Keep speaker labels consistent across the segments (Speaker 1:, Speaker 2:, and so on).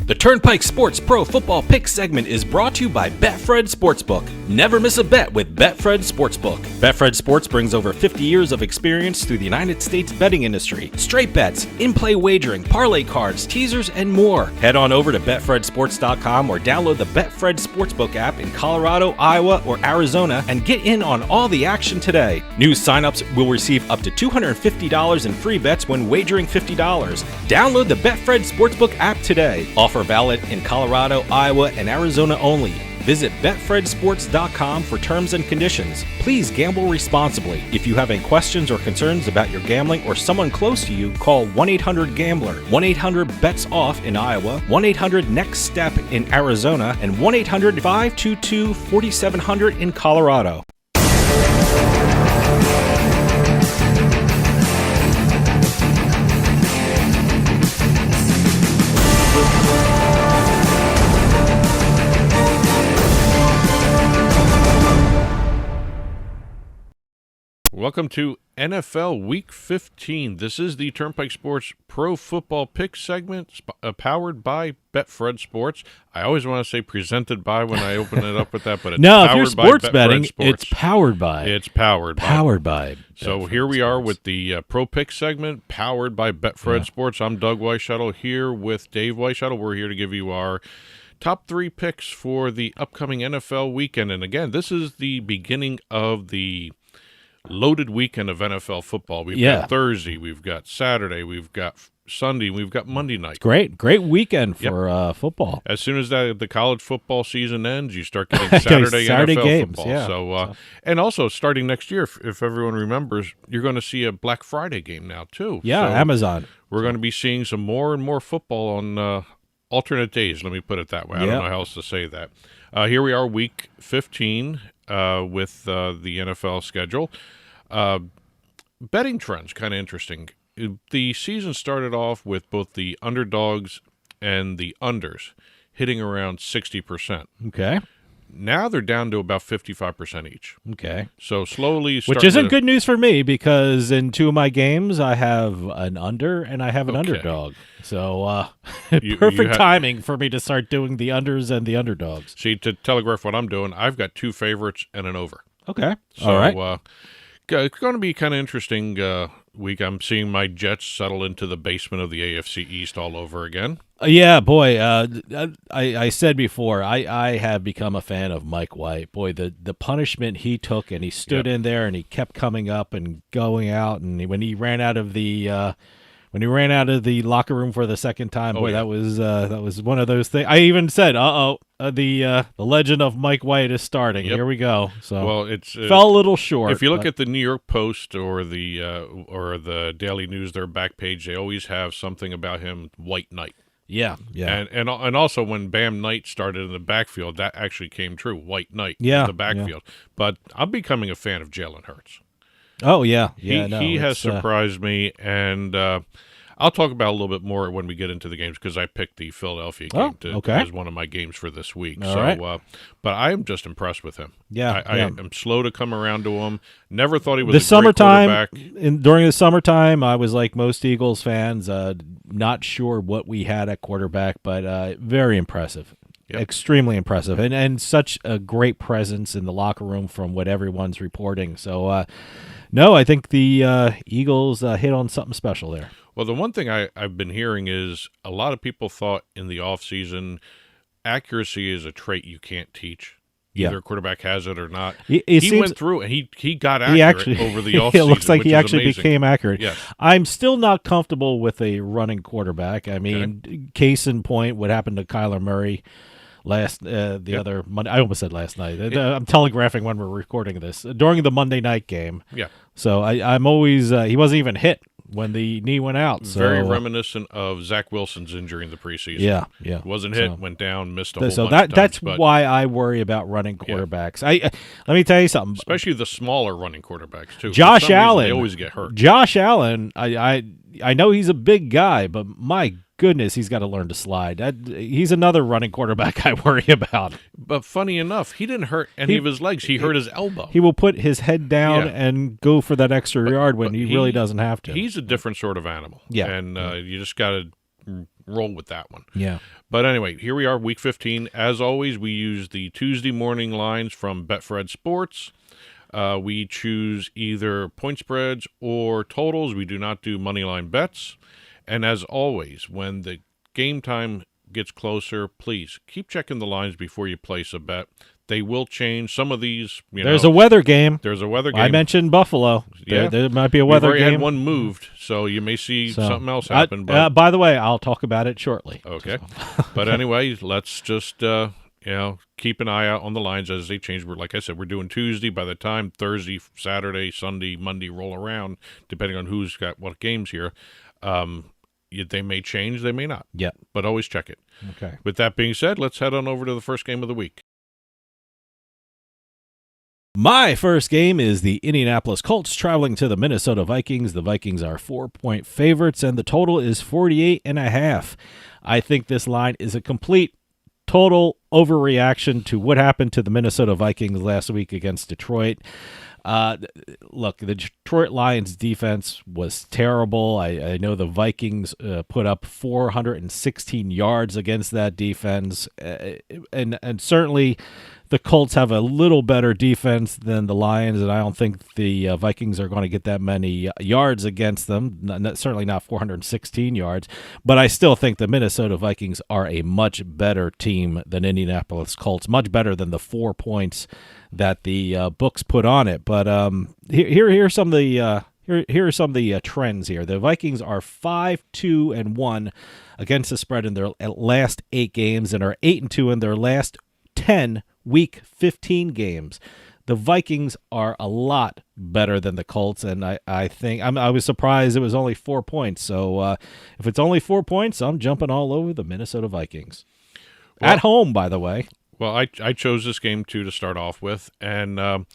Speaker 1: The Turnpike Sports Pro Football Pick segment is brought to you by Betfred Sportsbook. Never miss a bet with Betfred Sportsbook. Betfred Sports brings over 50 years of experience through the United States betting industry. Straight bets, in-play wagering, parlay cards, teasers, and more. Head on over to BetfredSports.com or download the Betfred Sportsbook app in Colorado, Iowa, or Arizona and get in on all the action today. New signups will receive up to $250 in free bets when wagering $50. Download the Betfred Sportsbook app today. Offer valid in Colorado, Iowa, and Arizona only. Visit BetfredSports.com for terms and conditions. Please gamble responsibly. If you have any questions or concerns about your gambling or someone close to you, call 1-800-GAMBLER, 1-800-BETS-OFF in Iowa, 1-800-NEXT-STEP in Arizona, and 1-800-522-4700 in Colorado.
Speaker 2: Welcome to NFL Week 15. This is the Turnpike Sports Pro Football Pick segment powered by Betfred Sports. I always want to say presented by when I open it up with that, but it's
Speaker 3: no,
Speaker 2: powered
Speaker 3: if you're sports
Speaker 2: by
Speaker 3: betting,
Speaker 2: Sports.
Speaker 3: it's powered by.
Speaker 2: It's powered
Speaker 3: by.
Speaker 2: So
Speaker 3: Betfred
Speaker 2: here we are
Speaker 3: Sports.
Speaker 2: with the Pro Pick segment powered by Betfred Sports. I'm Doug Weishuttle here with Dave Weishuttle. We're here to give you our top 3 picks for the upcoming NFL weekend. And again, this is the beginning of the loaded weekend of NFL football. We've got Thursday, we've got Saturday, we've got Sunday, we've got Monday night.
Speaker 3: Great weekend for football.
Speaker 2: As soon as the college football season ends, you start getting Saturday NFL
Speaker 3: games,
Speaker 2: football.
Speaker 3: yeah.
Speaker 2: So, and also starting next year, if everyone remembers, you're going to see a Black Friday game now too.
Speaker 3: Yeah,
Speaker 2: so
Speaker 3: Amazon.
Speaker 2: We're going to be seeing some more and more football on alternate days. Let me put it that way. I don't know how else to say that. Here we are, Week 15 with the NFL schedule. Betting trends, kind of interesting. The season started off with both the underdogs and the unders hitting around 60%.
Speaker 3: Okay.
Speaker 2: Now they're down to about 55% each.
Speaker 3: Okay.
Speaker 2: So slowly
Speaker 3: Which isn't good news for me because in 2 of my games I have an under and I have an underdog. So perfect timing for me to start doing the unders and the underdogs.
Speaker 2: See, to telegraph what I'm doing, I've got 2 favorites and an over.
Speaker 3: Okay.
Speaker 2: So,
Speaker 3: all right.
Speaker 2: It's going to be kind of interesting week. I'm seeing my Jets settle into the basement of the AFC East all over again.
Speaker 3: Yeah, boy. I said before, I have become a fan of Mike White. Boy, the punishment he took, and he stood in there, and he kept coming up and going out, and when he ran out of the locker room for the second time, that was one of those things. I even said, the legend of Mike White is starting. Here we go. So
Speaker 2: it's
Speaker 3: fell a little short.
Speaker 2: If you look at the New York Post or the Daily News, their back page, they always have something about him, White Knight.
Speaker 3: Yeah.
Speaker 2: And also when Bam Knight started in the backfield, that actually came true, White Knight in the backfield. But I'm becoming a fan of Jalen Hurts.
Speaker 3: Oh, yeah.
Speaker 2: He has surprised me, and I'll talk about a little bit more when we get into the games because I picked the Philadelphia game as one of my games for this week. But I am just impressed with him. I am slow to come around to him. Never thought he was a great quarterback.
Speaker 3: During the summertime, I was like most Eagles fans, not sure what we had at quarterback, but very impressive. Yep. Extremely impressive, and such a great presence in the locker room from what everyone's reporting. So, no, I think the Eagles hit on something special there.
Speaker 2: Well, the one thing I've been hearing is a lot of people thought in the offseason accuracy is a trait you can't teach. Either a quarterback has it or not. He went through and he got accurate over the offseason.
Speaker 3: It looks like he actually
Speaker 2: amazing.
Speaker 3: Became accurate.
Speaker 2: Yes.
Speaker 3: I'm still not comfortable with a running quarterback. I mean, case in point, what happened to Kyler Murray other Monday. I almost said last night. I'm telegraphing when we're recording this during the Monday night game.
Speaker 2: Yeah.
Speaker 3: So I'm always he wasn't even hit when the knee went out. So,
Speaker 2: very reminiscent of Zach Wilson's injury in the preseason.
Speaker 3: Yeah.
Speaker 2: Wasn't hit, went down, missed a whole bunch
Speaker 3: of times. That's why I worry about running quarterbacks. Let me tell you something.
Speaker 2: Especially the smaller running quarterbacks too.
Speaker 3: Josh Allen.
Speaker 2: They always get hurt.
Speaker 3: Josh Allen. I know he's a big guy, but my goodness, he's got to learn to slide. He's another running quarterback I worry about.
Speaker 2: But funny enough, he didn't hurt any of his legs. He hurt his elbow.
Speaker 3: He will put his head down and go for that extra yard when he really doesn't have to.
Speaker 2: He's a different sort of animal.
Speaker 3: Yeah.
Speaker 2: And you just got to roll with that one.
Speaker 3: Yeah.
Speaker 2: But anyway, here we are, Week 15. As always, we use the Tuesday morning lines from BetfredSports. We choose either point spreads or totals. We do not do money line bets. And as always, when the game time gets closer, please keep checking the lines before you place a bet. They will change. Some of these,
Speaker 3: There's a weather game.
Speaker 2: There's a weather game.
Speaker 3: I mentioned Buffalo.
Speaker 2: Yeah.
Speaker 3: There might be a weather
Speaker 2: We've already
Speaker 3: game.
Speaker 2: had one moved, so you may see something else happen.
Speaker 3: By the way, I'll talk about it shortly.
Speaker 2: Okay. But anyway, let's just keep an eye out on the lines as they change. Like I said, we're doing Tuesday. By the time Thursday, Saturday, Sunday, Monday roll around, depending on who's got what games here, they may change, they may not.
Speaker 3: Yeah.
Speaker 2: But always check it.
Speaker 3: Okay.
Speaker 2: With that being said, let's head on over to the first game of the week.
Speaker 3: My first game is the Indianapolis Colts traveling to the Minnesota Vikings. The Vikings are 4-point favorites, and the total is 48.5. I think this line is a complete, total overreaction to what happened to the Minnesota Vikings last week against Detroit. Look, the Detroit Lions defense was terrible. I know the Vikings put up 416 yards against that defense, and certainly the Colts have a little better defense than the Lions, and I don't think the Vikings are going to get that many yards against them, certainly not 416 yards, but I still think the Minnesota Vikings are a much better team than Indianapolis Colts, much better than the 4 points that the books put on it. But here are some of the trends here. The Vikings are 5-2-1 against the spread in their last 8 games and are 8-2 in their last 10 Week 15 games. The Vikings are a lot better than the Colts, and I think I was surprised it was only 4 points. So if it's only 4 points, I'm jumping all over the Minnesota Vikings. At home, by the way.
Speaker 2: Well, I chose this game, too, to start off with, and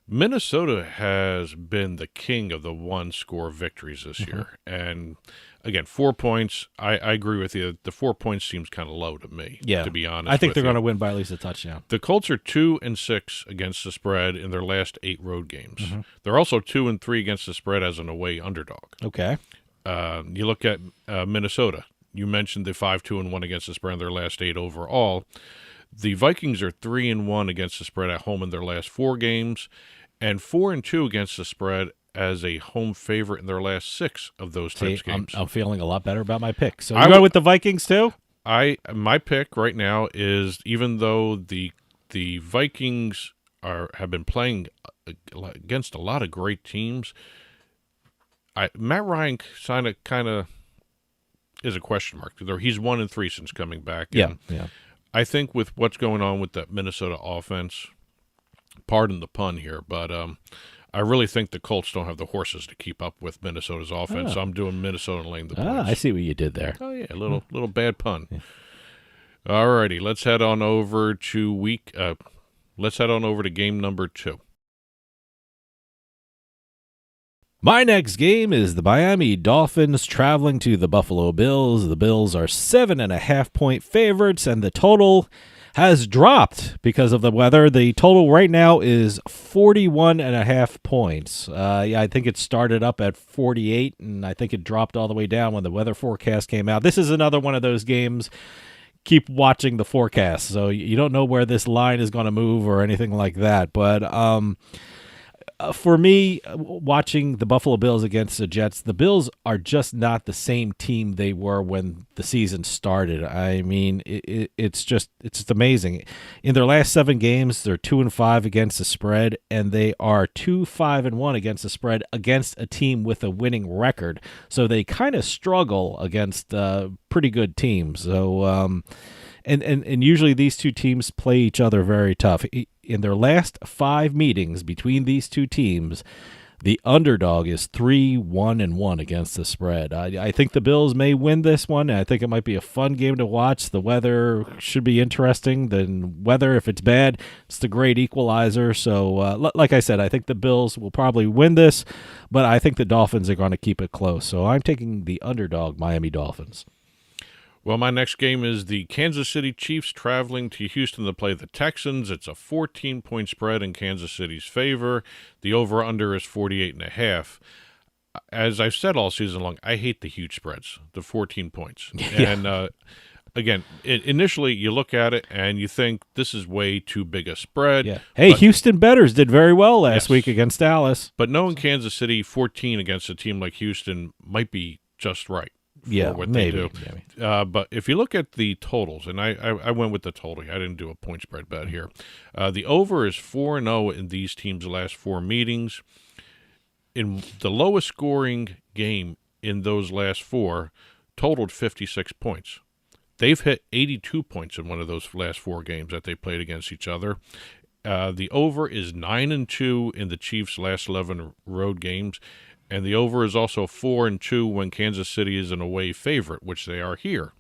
Speaker 2: Minnesota has been the king of the one-score victories this year. And, again, 4 points, I agree with you. The 4 points seems kind of low to me, to be honest.
Speaker 3: I think they're going to win by at least a touchdown.
Speaker 2: The Colts are 2-6 against the spread in their last 8 road games. They're also 2-3 against the spread as an away underdog.
Speaker 3: Okay.
Speaker 2: You look at Minnesota. You mentioned the 5-2-1 against the spread in their last 8 overall. The Vikings are 3-1 against the spread at home in their last 4 games, and 4-2 against the spread as a home favorite in their last 6 of those types games.
Speaker 3: I'm feeling a lot better about my pick. So you go with the Vikings too?
Speaker 2: My pick right now is, even though the Vikings have been playing against a lot of great teams, Matt Ryan kind of is a question mark. He's 1-3 since coming back.
Speaker 3: Yeah.
Speaker 2: I think with what's going on with the Minnesota offense, pardon the pun here, but I really think the Colts don't have the horses to keep up with Minnesota's offense. So I'm doing Minnesota and laying the points.
Speaker 3: I see what you did there.
Speaker 2: Oh yeah, a little bad pun. Yeah. All righty, let's head on over to game number 2.
Speaker 3: My next game is the Miami Dolphins traveling to the Buffalo Bills. The Bills are 7.5-point favorites, and the total has dropped because of the weather. The total right now is 41.5 points. I think it started up at 48, and I think it dropped all the way down when the weather forecast came out. This is another one of those games. Keep watching the forecast, so you don't know where this line is going to move or anything like that. But for me, watching the Buffalo Bills against the Jets, the Bills are just not the same team they were when the season started. I mean, it's just amazing. In their last 7 games, they're 2-5 against the spread, and they are 2-5-1 against the spread against a team with a winning record. So they kind of struggle against pretty good teams. So, and usually these two teams play each other very tough. In their last 5 meetings between these two teams, the underdog is 3-1-1 against the spread. I think the Bills may win this one. I think it might be a fun game to watch. The weather should be interesting. The weather, if it's bad, it's the great equalizer. So, like I said, I think the Bills will probably win this, but I think the Dolphins are going to keep it close. So I'm taking the underdog Miami Dolphins.
Speaker 2: Well, my next game is the Kansas City Chiefs traveling to Houston to play the Texans. It's a 14-point spread in Kansas City's favor. The over-under is 48.5. as I've said all season long, I hate the huge spreads, the 14 points.
Speaker 3: Yeah.
Speaker 2: And again, initially you look at it and you think this is way too big a spread.
Speaker 3: Yeah. Hey,
Speaker 2: but,
Speaker 3: Houston bettors did very well last
Speaker 2: Yes.
Speaker 3: week against Dallas.
Speaker 2: But knowing Kansas City 14 against a team like Houston might be just right. For what
Speaker 3: maybe.
Speaker 2: they do. But if you look at the totals, and I went with the total, I didn't do a point spread bet here. The over is 4-0 in these teams' last 4 meetings. In the lowest scoring game in those last 4 totaled 56 points. They've hit 82 points in one of those last 4 games that they played against each other. The over is 9-2 in the Chiefs' last 11 road games. And the over is also 4-2 when Kansas City is an away favorite, which they are here.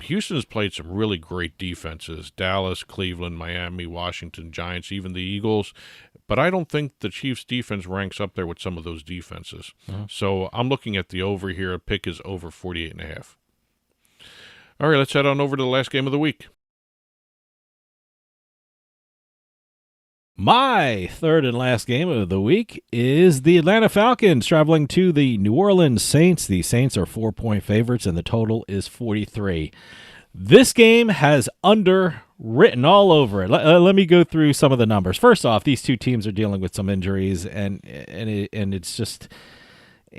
Speaker 2: Houston's played some really great defenses: Dallas, Cleveland, Miami, Washington, Giants, even the Eagles. But I don't think the Chiefs' defense ranks up there with some of those defenses. So I'm looking at the over here. Pick is over 48.5. All right, let's head on over to the last game of the week.
Speaker 3: My third and last game of the week is the Atlanta Falcons traveling to the New Orleans Saints. The Saints are 4-point favorites, and the total is 43. This game has under written all over it. Let me go through some of the numbers. First off, these two teams are dealing with some injuries, and it's just,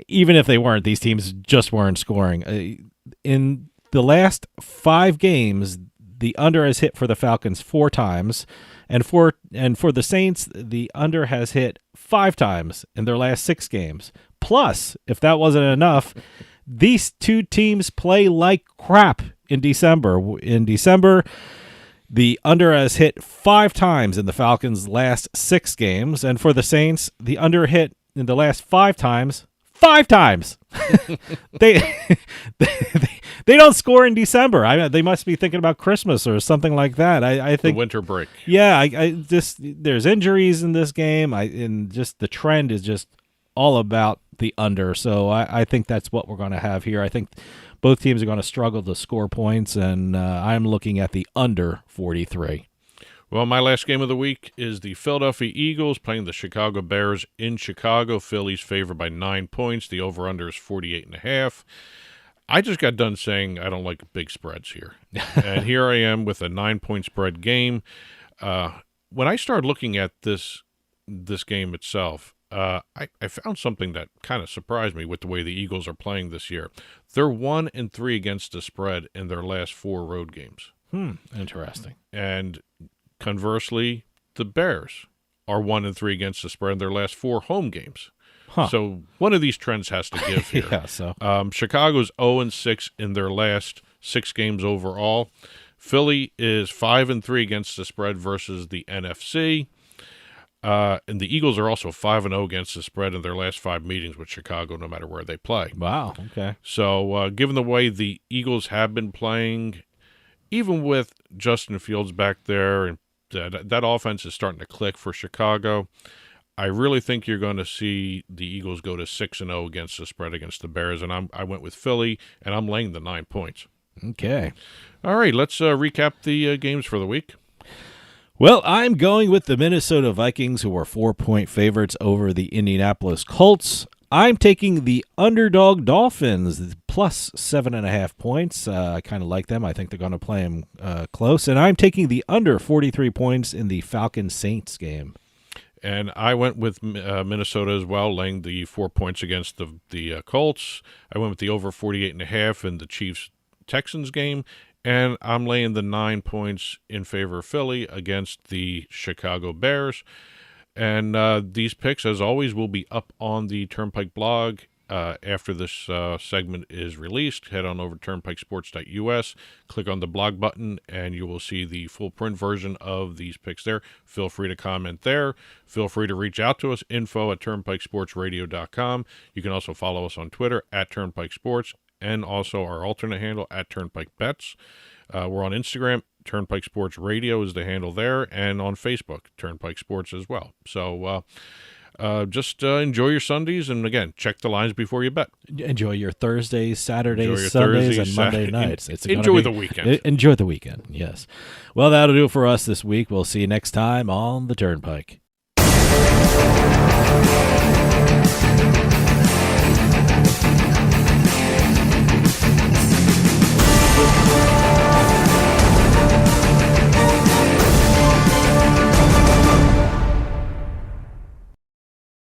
Speaker 3: even if they weren't, these teams just weren't scoring. In the last 5 games, the under has hit for the Falcons 4 times. And for the Saints, the under has hit 5 times in their last 6 games. Plus, if that wasn't enough, these two teams play like crap in December. In December, the under has hit 5 times in the Falcons' last 6 games. And for the Saints, the under hit in the last 5 times. 5 times. They don't score in December. They must be thinking about Christmas or something like that. I think
Speaker 2: the winter break.
Speaker 3: Yeah, I just, there's injuries in this game. And just the trend is just all about the under. So I think that's what we're going to have here. I think both teams are going to struggle to score points, and I'm looking at the under 43.
Speaker 2: Well, my last game of the week is the Philadelphia Eagles playing the Chicago Bears in Chicago. Philly's favored by 9 points. The over-under is 48.5. I just got done saying I don't like big spreads here. And here I am with a 9-point spread game. When I started looking at this game itself, I found something that kind of surprised me with the way the Eagles are playing this year. They're 1-3 against the spread in their last 4 road games.
Speaker 3: Interesting.
Speaker 2: And conversely, the Bears are 1-3 against the spread in their last 4 home games. So one of these trends has to give here.
Speaker 3: Yeah, so.
Speaker 2: Chicago's 0-6 in their last 6 games overall. Philly is 5-3 against the spread versus the NFC. And the Eagles are also 5-0 against the spread in their last 5 meetings with Chicago, no matter where they play.
Speaker 3: Wow, okay.
Speaker 2: So given the way the Eagles have been playing, even with Justin Fields back there, and that offense is starting to click for Chicago, I really think you're going to see the Eagles go to 6-0 against the spread against the Bears, and I went with Philly, and I'm laying the 9 points.
Speaker 3: Okay.
Speaker 2: All right, let's recap the games for the week.
Speaker 3: Well, I'm going with the Minnesota Vikings, who are 4-point favorites over the Indianapolis Colts. I'm taking the underdog Dolphins, plus 7.5 points. I kind of like them. I think they're going to play them close. And I'm taking the under 43 points in the Falcons-Saints game.
Speaker 2: And I went with Minnesota as well, laying the 4 points against the Colts. I went with the over 48.5 in the Chiefs-Texans game. And I'm laying the 9 points in favor of Philly against the Chicago Bears. And these picks, as always, will be up on the Turnpike blog after this segment is released. Head on over to turnpikesports.us, click on the blog button, and you will see the full print version of these picks there. Feel free to comment there. Feel free to reach out to us, info@turnpikesportsradio.com. You can also follow us on Twitter @TurnpikeSports, and also our alternate handle @TurnpikeBets. We're on Instagram. Turnpike Sports Radio is the handle there, and on Facebook, Turnpike Sports as well. So just enjoy your Sundays, and again, check the lines before you bet.
Speaker 3: Enjoy your Thursdays, Saturdays,
Speaker 2: Enjoy your
Speaker 3: Sundays,
Speaker 2: Thursdays,
Speaker 3: and Monday nights.
Speaker 2: Enjoy the weekend.
Speaker 3: Enjoy the weekend, yes. Well, that'll do it for us this week. We'll see you next time on the Turnpike.